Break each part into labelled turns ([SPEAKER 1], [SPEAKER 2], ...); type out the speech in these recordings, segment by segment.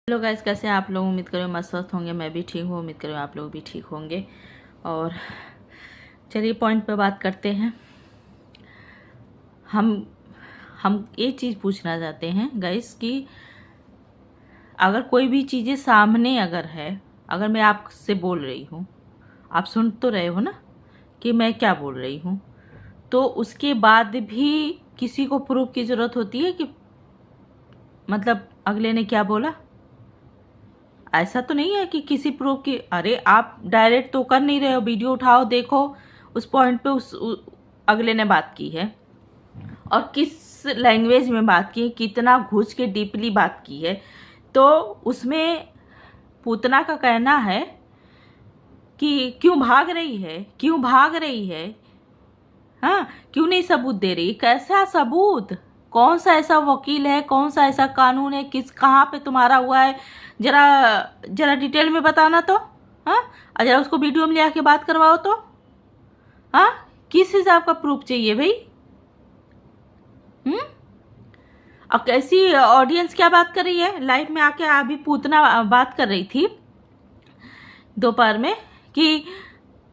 [SPEAKER 1] Hello guys, कैसे हैं आप लोग। उम्मीद करो मस्त स्वस्थ होंगे। मैं भी ठीक हूँ, उम्मीद करो आप लोग भी ठीक होंगे। और चलिए पॉइंट पे बात करते हैं। हम ये चीज़ पूछना चाहते हैं गाइस कि अगर कोई भी चीज़ें सामने अगर है, अगर मैं आपसे बोल रही हूँ, आप सुन तो रहे हो ना कि मैं क्या बोल रही हूँ, तो उसके बाद भी किसी को प्रूफ की ज़रूरत होती है कि मतलब अगले ने क्या बोला। ऐसा तो नहीं है कि किसी प्रूफ की, अरे आप डायरेक्ट तो कर नहीं रहे हो, वीडियो उठाओ देखो उस पॉइंट पे अगले ने बात की है और किस लैंग्वेज में बात की है, कितना घुस के डीपली बात की है। तो उसमें पूतना का कहना है कि क्यों भाग रही है, क्यों भाग रही है, हाँ क्यों नहीं सबूत दे रही। कैसा सबूत, कौन सा ऐसा वकील है, कौन सा ऐसा कानून है, किस कहाँ पे तुम्हारा हुआ है, जरा जरा डिटेल में बताना तो। हाँ, और जरा उसको वीडियो में ले आके बात करवाओ तो। हाँ, किस हिसाब का प्रूफ चाहिए भाई। और कैसी ऑडियंस क्या बात कर रही है लाइव में आके। अभी पूतना बात कर रही थी दोपहर में कि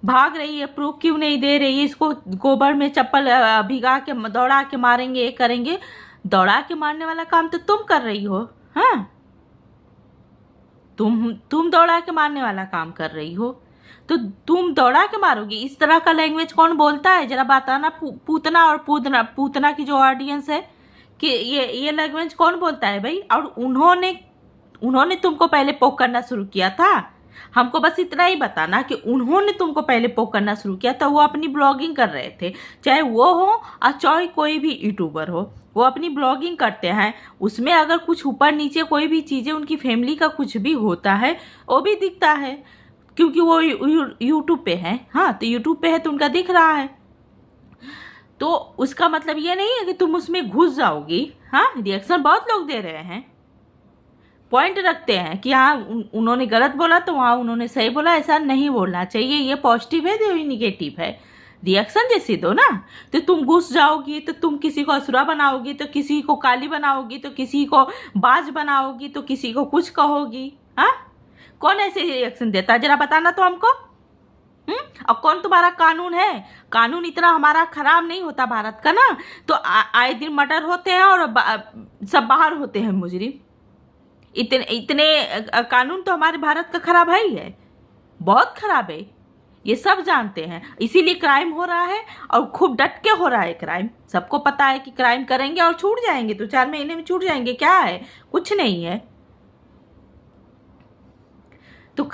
[SPEAKER 1] भाग रही है, प्रूफ क्यों नहीं दे रही है, इसको गोबर में चप्पल भिगा के दौड़ा के मारेंगे, ये करेंगे। दौड़ा के मारने वाला काम तो तुम कर रही हो। हाँ, तुम दौड़ा के मारने वाला काम कर रही हो, तो तुम दौड़ा के मारोगी। इस तरह का लैंग्वेज कौन बोलता है, जरा बताना। पूतना और पूतना की जो ऑडियंस है कि ये लैंग्वेज कौन बोलता है भाई। और उन्होंने तुमको पहले पोक करना शुरू किया था। हमको बस इतना ही बताना कि उन्होंने तुमको पहले पोक करना शुरू किया था। वो अपनी ब्लॉगिंग कर रहे थे, चाहे वो हो और चाहे कोई भी यूट्यूबर हो, वो अपनी ब्लॉगिंग करते हैं। उसमें अगर कुछ ऊपर नीचे कोई भी चीज़ें, उनकी फैमिली का कुछ भी होता है वो भी दिखता है, क्योंकि वो यूट्यूब पे है। हाँ, तो यूट्यूब पे है तो उनका दिख रहा है। तो उसका मतलब ये नहीं है कि तुम उसमें घुस जाओगी। हाँ, रिएक्शन बहुत लोग दे रहे हैं, पॉइंट रखते हैं कि हाँ उन्होंने गलत बोला तो हाँ उन्होंने सही बोला। ऐसा नहीं बोलना चाहिए। ये पॉजिटिव है, ये निगेटिव है। रिएक्शन जैसे दो ना, तो तुम घुस जाओगी तो तुम किसी को असुरा बनाओगी, तो किसी को काली बनाओगी, तो किसी को बाज बनाओगी, तो किसी को कुछ कहोगी। हाँ, कौन ऐसे रिएक्शन देता है, जरा बताना तो हमको। और कौन तुम्हारा कानून है। कानून इतना हमारा खराब नहीं होता भारत का ना, तो आए दिन मर्डर होते हैं और सब बाहर होते हैं मुजरिम। इतने इतने कानून तो हमारे भारत का खराब है ही है, बहुत खराब है। ये सब जानते हैं, इसीलिए क्राइम हो रहा है और खूब डट के हो रहा है क्राइम। सबको पता है कि क्राइम करेंगे और छूट जाएंगे, तो 4 महीने में छूट जाएंगे, क्या है, कुछ नहीं है। तो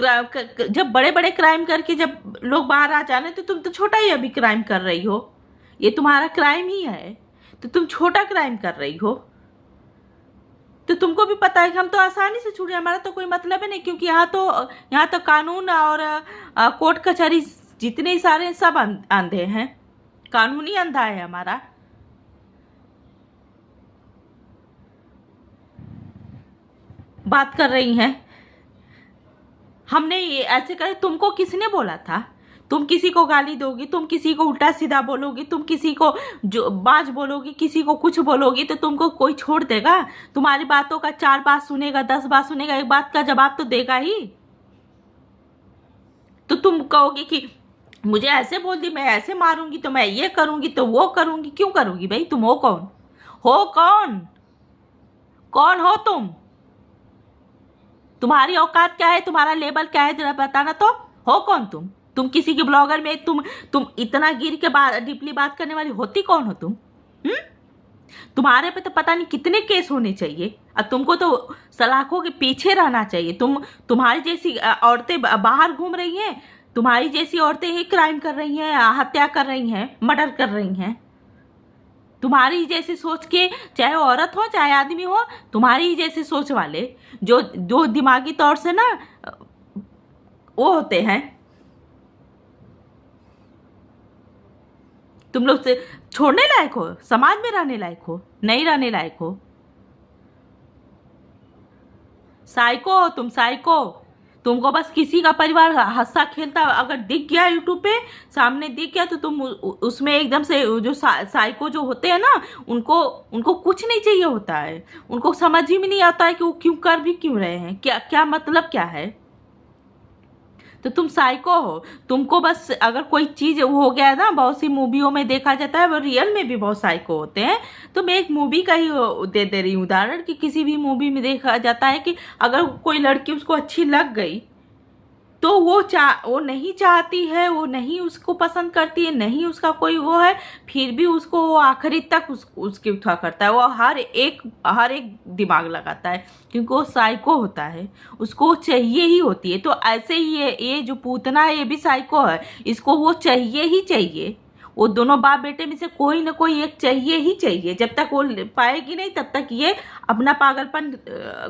[SPEAKER 1] जब बड़े बड़े क्राइम करके जब लोग बाहर आ जाने, तो तुम तो छोटा ही अभी क्राइम कर रही हो। ये तुम्हारा क्राइम ही है, तो तुम छोटा क्राइम कर रही हो। तो तुमको भी पता है कि हम तो आसानी से छूट जाए, हमारा तो कोई मतलब ही नहीं, क्योंकि यहाँ तो कानून और कोर्ट कचहरी जितने सारे सब अंधे हैं। कानून ही अंधा है हमारा। बात कर रही हैं, हमने ये ऐसे करे, तुमको किसने बोला था। तुम किसी को गाली दोगी, तुम किसी को उल्टा सीधा बोलोगी, तुम किसी को जो बाज बोलोगी, किसी को कुछ बोलोगी, तो तुमको कोई छोड़ देगा। तुम्हारी बातों का 4 बात सुनेगा, 10 बात सुनेगा, एक बात का जवाब तो देगा ही। तो तुम कहोगे कि मुझे ऐसे बोल दी, मैं ऐसे मारूंगी, तो मैं ये करूंगी, तो वो करूंगी। क्यों करूंगी भाई, तुम हो कौन, हो कौन, कौन हो तुम, तुम्हारी औकात क्या है, तुम्हारा लेवल क्या है, जरा बताना तो। हो कौन तुम किसी के ब्लॉगर में तुम इतना गिर के डीपली बात करने वाली होती कौन हो तुम। तुम्हारे पे तो पता नहीं कितने केस होने चाहिए, और तुमको तो सलाखों के पीछे रहना चाहिए। तुम्हारी जैसी औरतें बाहर घूम रही हैं, तुम्हारी जैसी औरतें ही क्राइम कर रही हैं, हत्या कर रही हैं, मर्डर कर रही हैं। तुम्हारी जैसी सोच के, चाहे औरत हो चाहे आदमी हो, तुम्हारी जैसे सोच वाले जो दिमागी तौर से ना वो होते हैं, तुम लोग से छोड़ने लायक हो, समाज में रहने लायक हो, नहीं रहने लायक हो। साइको हो तुम, साइको। तुमको बस किसी का परिवार हंसता खेलता अगर दिख गया यूट्यूब पे सामने दिख गया तो तुम उसमें एकदम से जो साइको जो होते हैं ना, उनको उनको कुछ नहीं चाहिए होता है, उनको समझ ही में नहीं आता है कि वो क्यों कर भी क्यों रहे हैं, क्या क्या मतलब क्या है। तो तुम साइको हो, तुमको बस अगर कोई चीज हो गया है ना, बहुत सी मूवियों में देखा जाता है, वो रियल में भी बहुत साइको होते हैं। तो मैं एक मूवी का ही दे रही हूँ उदाहरण कि किसी भी मूवी में देखा जाता है कि अगर कोई लड़की उसको अच्छी लग गई तो वो नहीं चाहती है, वो नहीं उसको पसंद करती है, नहीं उसका कोई वो है, फिर भी उसको वो आखिरी तक उसकी उठा करता है, वो हर एक दिमाग लगाता है क्योंकि वो साइको होता है, उसको चाहिए ही होती है। तो ऐसे ही ये जो पूतना है ये भी साइको है, इसको वो चाहिए ही चाहिए। वो दोनों बाप बेटे में से कोई ना कोई एक चाहिए ही चाहिए, जब तक वो पाएगी नहीं तब तक ये अपना पागलपन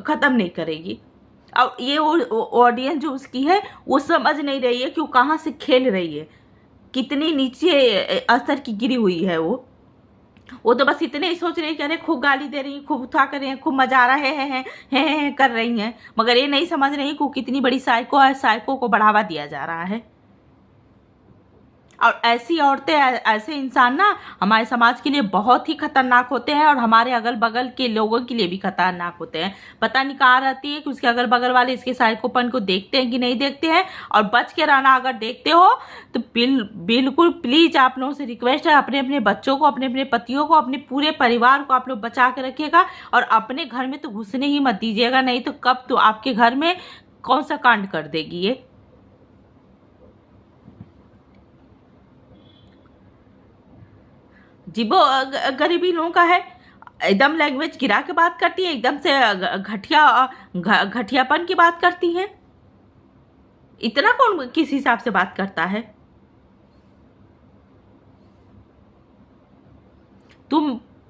[SPEAKER 1] खत्म नहीं करेगी। और ये ऑडियंस जो उसकी है वो समझ नहीं रही है कि वो कहाँ से खेल रही है, कितनी नीचे स्तर की गिरी हुई है वो तो बस इतने ही सोच रही है कि अरे खूब गाली दे रही है, खूब उठा कर रही है, खूब मजा आ रहा है कर रही हैं, मगर ये नहीं समझ रही कि वो कितनी बड़ी साइको है, साइको को बढ़ावा दिया जा रहा है। और ऐसी औरतें ऐसे इंसान ना हमारे समाज के लिए बहुत ही खतरनाक होते हैं और हमारे अगल बगल के लोगों के लिए भी खतरनाक होते हैं। पता नहीं कहाँ रहती है कि उसके अगल बगल वाले इसके साइकोपन को देखते हैं कि नहीं देखते हैं। और बच के रहना, अगर देखते हो तो बिल्कुल प्लीज आप लोगों से रिक्वेस्ट है, अपने अपने बच्चों को, अपने अपने पतियों को, अपने पूरे परिवार को आप लोग बचा के रखिएगा। और अपने घर में तो घुसने ही मत दीजिएगा, नहीं तो कब तो आपके घर में कौन सा कांड कर देगी ये। जी वो गरीबी लोगों का है, एकदम लैंग्वेज गिरा के बात करती है, एकदम से घटियापन की बात करती है। इतना कौन किस हिसाब से बात करता है।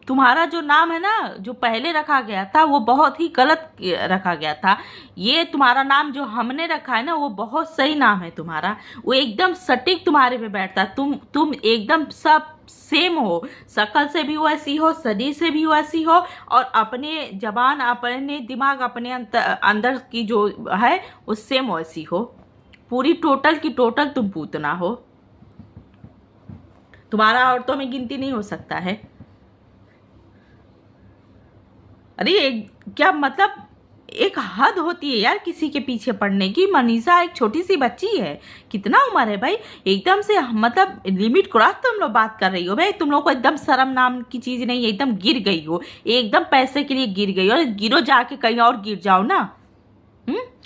[SPEAKER 1] तुम्हारा जो नाम है ना, जो पहले रखा गया था वो बहुत ही गलत रखा गया था। ये तुम्हारा नाम जो हमने रखा है ना वो बहुत सही नाम है तुम्हारा, वो एकदम सटीक तुम्हारे पे बैठता। तुम एकदम सब सेम हो, शक्ल से भी वैसी हो, शरीर से भी वैसी हो, और अपने जबान, अपने दिमाग, अपने अंदर की जो है वो सेम वैसी हो। पूरी टोटल की टोटल तुम पूतना हो, तुम्हारा औरतों में गिनती नहीं हो सकता है। अरे क्या मतलब, एक हद होती है यार किसी के पीछे पड़ने की। मनीषा एक छोटी सी बच्ची है, कितना उम्र है भाई, एकदम से मतलब लिमिट क्रॉस तुम लोग बात कर रही हो भाई। तुम लोग को एकदम शर्म नाम की चीज नहीं है, एकदम गिर गई हो, एकदम पैसे के लिए गिर गई हो। गिरो जाके कहीं और गिर जाओ ना।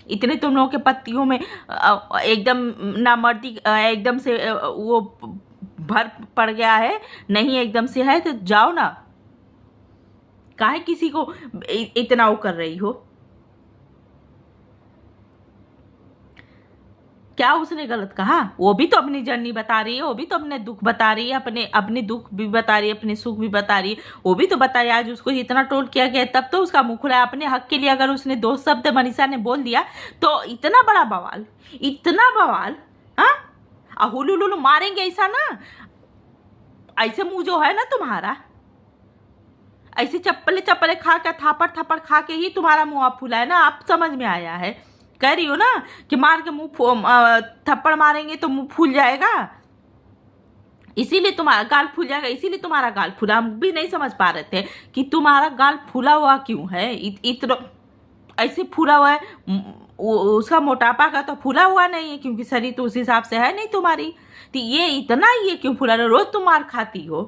[SPEAKER 1] इतने तुम लोगों के पत्तियों में एकदम नामर्दी एकदम से वो भर पड़ गया है, नहीं एकदम से है तो जाओ ना, काहे किसी को इतना वो कर रही हो। क्या उसने गलत कहा? वो भी तो अपनी जर्नी बता रही है, वो भी तो अपने दुख बता रही है, अपने दुख भी बता रही है, अपने सुख भी बता रही है। वो भी तो बता रही है, आज उसको इतना ट्रोल किया गया तब तो उसका मुंह खुला है। अपने हक के लिए अगर उसने 2 शब्द मनीषा ने बोल दिया तो इतना बड़ा बवाल, इतना बवाल। हाँ, हुलुलुलु मारेंगे ऐसा ना, ऐसे मुंह जो है ना तुम्हारा, ऐसे चप्पले खा के, थापड़ थप्पड़ खा के ही तुम्हारा मुंह फूला है ना। आप समझ में आया है, कह रही हो ना कि मार के मुंह थप्पड़ मारेंगे तो मुंह फूल जाएगा, इसीलिए तुम्हारा गाल फूल जाएगा, इसीलिए तुम्हारा गाल फूला। हम भी नहीं समझ पा रहे थे कि तुम्हारा गाल फूला हुआ क्यों है, इतना ऐसे फूला हुआ है। उसका मोटापा का तो फूला हुआ नहीं है, क्योंकि शरीर तो उस हिसाब से है नहीं तुम्हारी। तो ये इतना ये क्यों फूला? रोज तुम मार खाती हो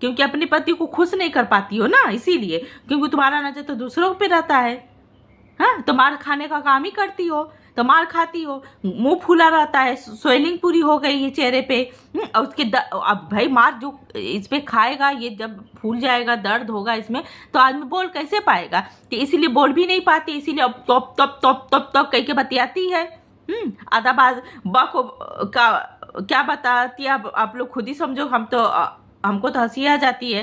[SPEAKER 1] क्योंकि अपने पति को खुश नहीं कर पाती हो ना, इसीलिए। क्योंकि तुम्हारा नजर तो दूसरों पे रहता है। हाँ, तो मार खाने का काम ही करती हो, तो मार खाती हो, मुंह फूला रहता है, स्वेलिंग पूरी हो गई है चेहरे पे। और उसके अब भाई मार जो इस पे खाएगा, ये जब फूल जाएगा, दर्द होगा इसमें, तो आदमी बोल कैसे पाएगा? तो इसीलिए बोल भी नहीं पाती, इसीलिए अब तोप तोप तोप तोप तोप कह के बतियाती है। आधा बात को क्या बताती है आप लोग खुद ही समझो। हमको तो हंसी आ जाती है।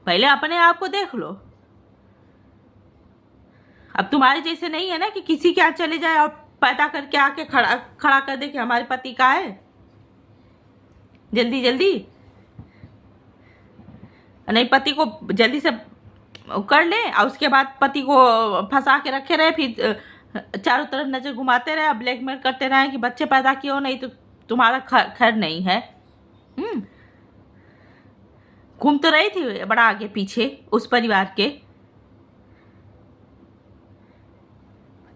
[SPEAKER 1] पहले अपने आप को देख लो। अब तुम्हारे जैसे नहीं है ना कि किसी के यहाँ चले जाए और पैदा करके आके खड़ा कर दे कि हमारे पति का है जल्दी जल्दी। नहीं, पति को जल्दी से कर ले और उसके बाद पति को फंसा के रखे रहे, फिर चारों तरफ नजर घुमाते रहे, ब्लैकमेल करते रहे कि बच्चे पैदा किए हो, नहीं तो तुम्हारा खैर नहीं है। घूम तो रही थी बड़ा आगे पीछे उस परिवार के।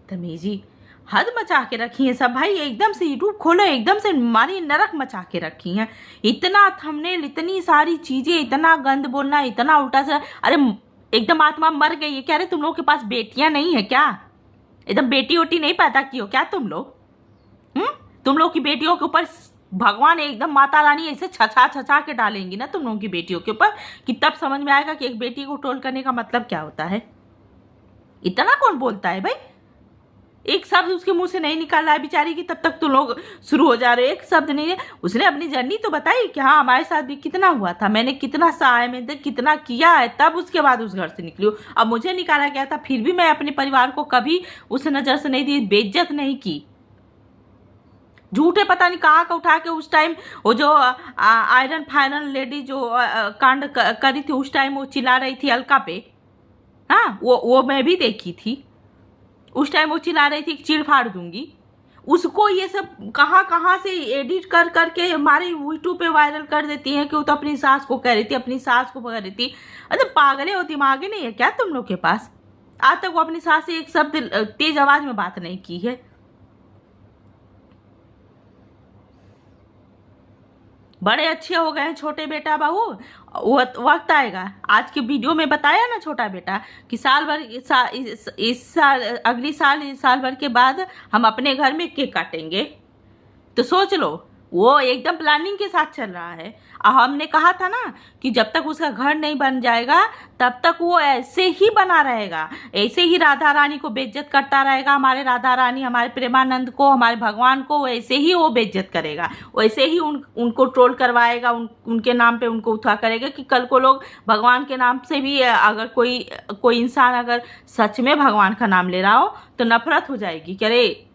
[SPEAKER 1] तमीजी हद मचा के रखी है सब भाई, एकदम से यूट्यूब खोलो एकदम से मारी नरक मचा के रखी हैं। इतना थंबनेल, इतनी सारी चीजें, इतना गंद बोलना, इतना उल्टा सा। अरे एकदम आत्मा मर गई है क्या? अरे तुम लोगों के पास बेटियां नहीं है क्या? एकदम बेटी वोटी नहीं पैदा की हो क्या तुम लोग? तुम लोग की बेटियों के ऊपर भगवान एकदम माता रानी ऐसे छछा के डालेंगी ना तुम लोगों की बेटियों के ऊपर कि तब समझ में आएगा कि एक बेटी को ट्रोल करने का मतलब क्या होता है। इतना कौन बोलता है भाई? एक शब्द उसके मुंह से नहीं निकाल रहा है बेचारी की, तब तक तो लोग शुरू हो जा रहे। एक शब्द नहीं है। उसने अपनी जर्नी तो बताई कि हाँ हमारे साथ भी कितना हुआ था, मैंने कितना सहाय में कितना किया है, तब उसके बाद उस घर से निकली हूँ। अब मुझे निकाला गया था, फिर भी मैं अपने परिवार को कभी उस नजर से नहीं दी, बेइज्जत नहीं की। झूठे पता नहीं कहाँ का उठा के उस टाइम वो जो आयरन फायरन लेडी जो कांड करी थी उस टाइम वो चिल्ला रही थी अलका पे। हाँ वो मैं भी देखी थी। उस टाइम वो चिल्ला रही थी कि चीड़ फाड़ दूंगी। उसको ये सब कहाँ से एडिट कर करके हमारे यूट्यूब पे वायरल कर देती है कि वो तो अपनी सास को कह रही थी, अपनी सास को कह रही थी। अरे पागले हो, दिमाग नहीं है क्या तुम लोग के पास? आज तक वो अपनी सास से एक शब्द तेज आवाज में बात नहीं की है। बड़े अच्छे हो गए हैं छोटे बेटा बहू, वक्त आएगा। आज के वीडियो में बताया ना छोटा बेटा कि साल भर इस साल अगली साल भर के बाद हम अपने घर में केक काटेंगे। तो सोच लो वो एकदम प्लानिंग के साथ चल रहा है। हमने कहा था ना कि जब तक उसका घर नहीं बन जाएगा तब तक वो ऐसे ही बना रहेगा, ऐसे ही राधा रानी को बेइज्जत करता रहेगा। हमारे राधा रानी, हमारे प्रेमानंद को, हमारे भगवान को वैसे ही वो बेइज्जत करेगा, वैसे ही उनको ट्रोल करवाएगा, उनके नाम पे उनको उठा करेगा कि कल को लोग भगवान के नाम से भी अगर कोई इंसान अगर सच में भगवान का नाम ले रहा हो तो नफरत हो जाएगी। कि अरे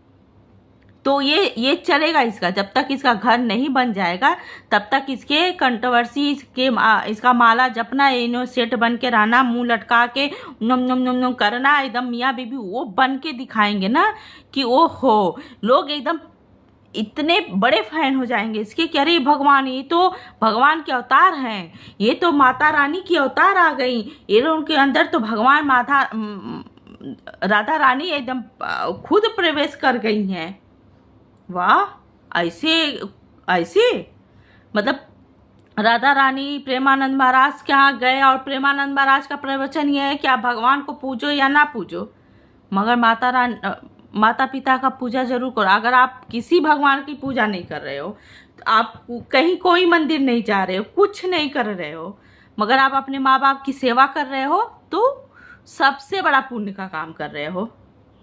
[SPEAKER 1] तो ये चलेगा इसका, जब तक इसका घर नहीं बन जाएगा तब तक इसके कंट्रोवर्सी, इसका माला जपना, इनोसेंट बन के रहना, मुंह लटका के नम नम नम नम करना, एकदम मियाँ बीबी वो बन के दिखाएंगे ना कि ओ हो, लोग एकदम इतने बड़े फैन हो जाएंगे इसके कि अरे भगवान, ये तो भगवान के अवतार हैं, ये तो माता रानी की अवतार आ गई, ये उनके अंदर तो भगवान राधा रानी एकदम खुद प्रवेश कर गई हैं। वाह, ऐसे मतलब राधा रानी प्रेमानंद महाराज के यहाँ गए और प्रेमानंद महाराज का प्रवचन ये है कि आप भगवान को पूजो या ना पूजो, मगर माता पिता का पूजा जरूर करो। अगर आप किसी भगवान की पूजा नहीं कर रहे हो, आप कहीं कोई मंदिर नहीं जा रहे हो, कुछ नहीं कर रहे हो, मगर आप अपने माँ बाप की सेवा कर रहे हो तो सबसे बड़ा पुण्य का काम कर रहे हो,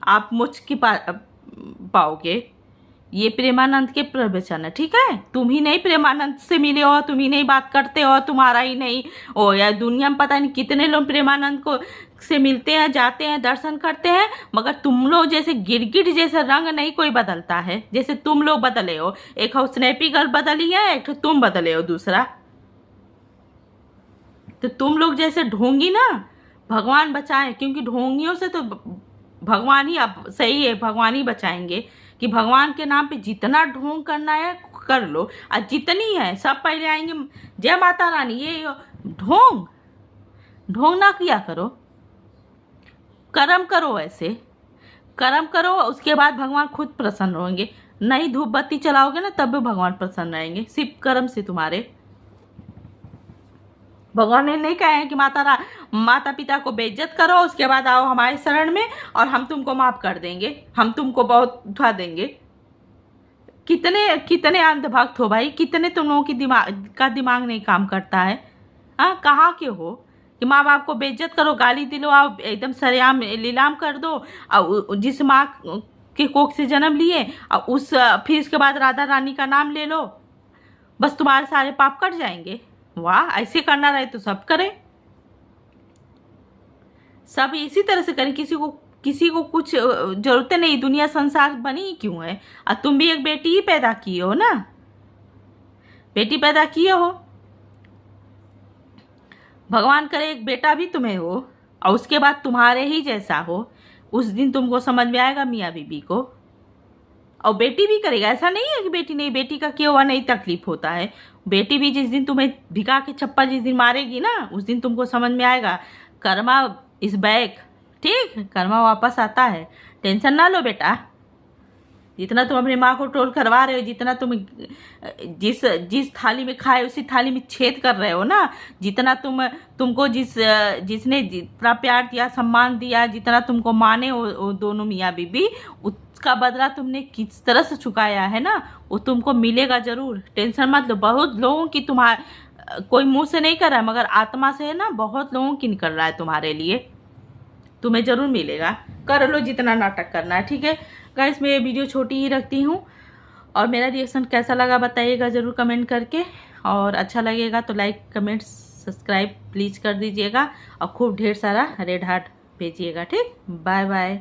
[SPEAKER 1] आप मुझ की पाओगे। ये प्रेमानंद के प्रवचन है, ठीक है? तुम ही नहीं प्रेमानंद से मिले हो, तुम ही नहीं बात करते हो, तुम्हारा ही नहीं ओ या दुनिया में पता नहीं कितने लोग प्रेमानंद को से मिलते हैं, जाते हैं, दर्शन करते हैं, मगर तुम लोग जैसे गिरगिट जैसा रंग नहीं कोई बदलता है जैसे तुम लोग बदले हो। एक स्नैपी गर्ल बदली है, एक तुम बदले हो दूसरा। तो तुम लोग जैसे ढोंगी ना, भगवान बचाए, क्योंकि ढोंगियों से तो भगवान ही, अब सही है भगवान ही बचाएंगे कि भगवान के नाम पे जितना ढोंग करना है कर लो, और जितनी है सब पहले आएंगे जय माता रानी। ये ढोंग ना किया करो, कर्म करो, ऐसे कर्म करो, उसके बाद भगवान खुद प्रसन्न होंगे। नहीं धूप बत्ती चलाओगे ना तब भी भगवान प्रसन्न रहेंगे, सिर्फ कर्म से तुम्हारे। भगवान ने नहीं कहा है कि माता पिता को बेइज्जत करो उसके बाद आओ हमारे शरण में और हम तुमको माफ कर देंगे, हम तुमको बहुत उठा देंगे। कितने अंधभक्त हो भाई, कितने तुम लोगों की दिमाग नहीं काम करता है। हाँ, कहाँ के हो कि माँ बाप को बेइज्जत करो, गाली दिलवाओ, एकदम सरेआम लीलाम कर दो, और जिस माँ के कोख से जन्म लिए और फिर इसके बाद राधा रानी का नाम ले लो, बस तुम्हारे सारे पाप कट जाएंगे। वाह, ऐसे करना रहे तो सब करें, सब इसी तरह से करें। किसी को कुछ जरूरत नहीं, दुनिया संसार बनी ही क्यों है? और तुम भी एक बेटी ही पैदा किए हो ना, बेटी पैदा किए हो, भगवान करे एक बेटा भी तुम्हें हो, और उसके बाद तुम्हारे ही जैसा हो, उस दिन तुमको समझ में आएगा मियाँ बीबी को। और बेटी भी करेगा, ऐसा नहीं है कि बेटी नहीं, बेटी का किया हुआ नहीं तकलीफ होता है। बेटी भी जिस दिन तुम्हें भिगा के चप्पल जिस दिन मारेगी ना, उस दिन तुमको समझ में आएगा कर्मा इज बैक। ठीक, कर्मा वापस आता है, टेंशन ना लो बेटा। जितना तुम अपनी माँ को ट्रोल करवा रहे हो, जितना तुम जिस जिस थाली में खाए उसी थाली में छेद कर रहे हो ना, जितना तुमको जिसने जितना प्यार दिया, सम्मान दिया, जितना तुमको माने वो दोनों मियाँ बीबी, उसका बदला तुमने किस तरह से चुकाया है ना, वो तुमको मिलेगा जरूर। टेंशन मत लो। बहुत लोगों की कोई मुंह से नहीं कर रहा है, मगर आत्मा से है ना, बहुत लोगों की निकल रहा है तुम्हारे लिए। तुम्हें जरूर मिलेगा। कर लो जितना नाटक करना है। ठीक है गाइस, मैं ये वीडियो छोटी ही रखती हूँ, और मेरा रिएक्शन कैसा लगा बताइएगा ज़रूर कमेंट करके, और अच्छा लगेगा तो लाइक कमेंट सब्सक्राइब प्लीज़ कर दीजिएगा, और खूब ढेर सारा रेड हार्ट भेजिएगा। ठीक, बाय बाय।